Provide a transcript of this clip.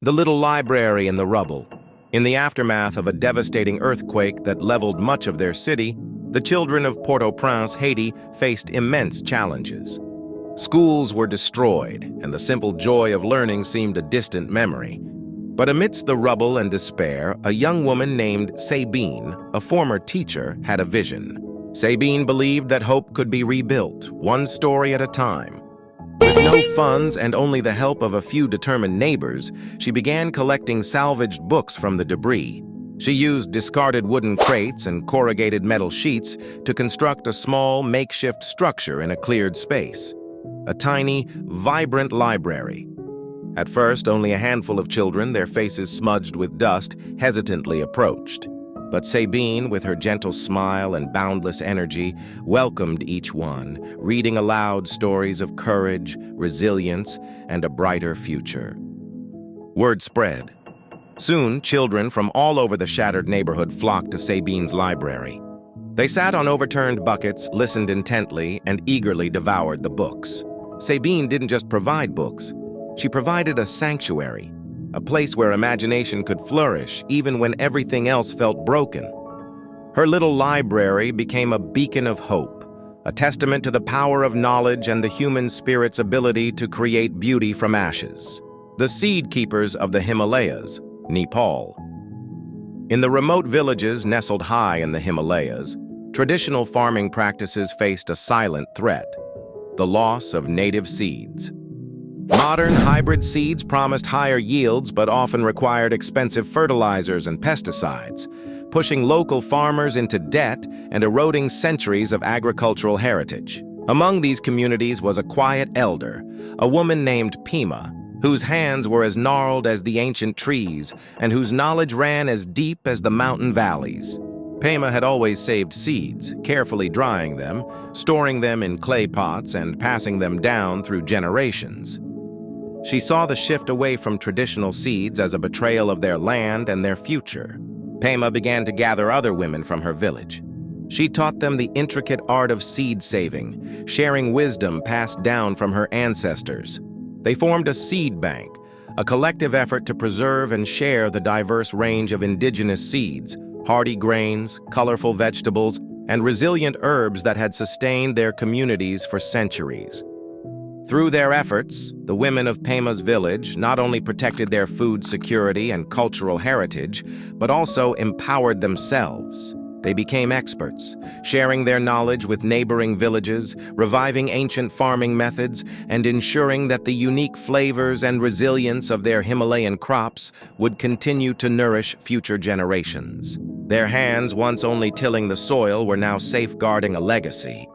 The little library in the rubble. In the aftermath of a devastating earthquake that leveled much of their city, the children of Port-au-Prince, Haiti, faced immense challenges. Schools were destroyed, and the simple joy of learning seemed a distant memory. But amidst the rubble and despair, a young woman named Sabine, a former teacher, had a vision. Sabine believed that hope could be rebuilt, one story at a time. With no funds and only the help of a few determined neighbors, she began collecting salvaged books from the debris. She used discarded wooden crates and corrugated metal sheets to construct a small, makeshift structure in a cleared space. A tiny, vibrant library. At first, only a handful of children, their faces smudged with dust, hesitantly approached. But Sabine, with her gentle smile and boundless energy, welcomed each one, reading aloud stories of courage, resilience, and a brighter future. Word spread. Soon, children from all over the shattered neighborhood flocked to Sabine's library. They sat on overturned buckets, listened intently, and eagerly devoured the books. Sabine didn't just provide books. She provided a sanctuary, a place where imagination could flourish even when everything else felt broken. Her little library became a beacon of hope, a testament to the power of knowledge and the human spirit's ability to create beauty from ashes. The seed keepers of the Himalayas, Nepal. In the remote villages nestled high in the Himalayas, traditional farming practices faced a silent threat: the loss of native seeds. Modern hybrid seeds promised higher yields but often required expensive fertilizers and pesticides, pushing local farmers into debt and eroding centuries of agricultural heritage. Among these communities was a quiet elder, a woman named Pima, whose hands were as gnarled as the ancient trees and whose knowledge ran as deep as the mountain valleys. Pema had always saved seeds, carefully drying them, storing them in clay pots, and passing them down through generations. She saw the shift away from traditional seeds as a betrayal of their land and their future. Pema began to gather other women from her village. She taught them the intricate art of seed saving, sharing wisdom passed down from her ancestors. They formed a seed bank, a collective effort to preserve and share the diverse range of indigenous seeds, hardy grains, colorful vegetables, and resilient herbs that had sustained their communities for centuries. Through their efforts, the women of Pema's village not only protected their food security and cultural heritage, but also empowered themselves. They became experts, sharing their knowledge with neighboring villages, reviving ancient farming methods, and ensuring that the unique flavors and resilience of their Himalayan crops would continue to nourish future generations. Their hands, once only tilling the soil, were now safeguarding a legacy.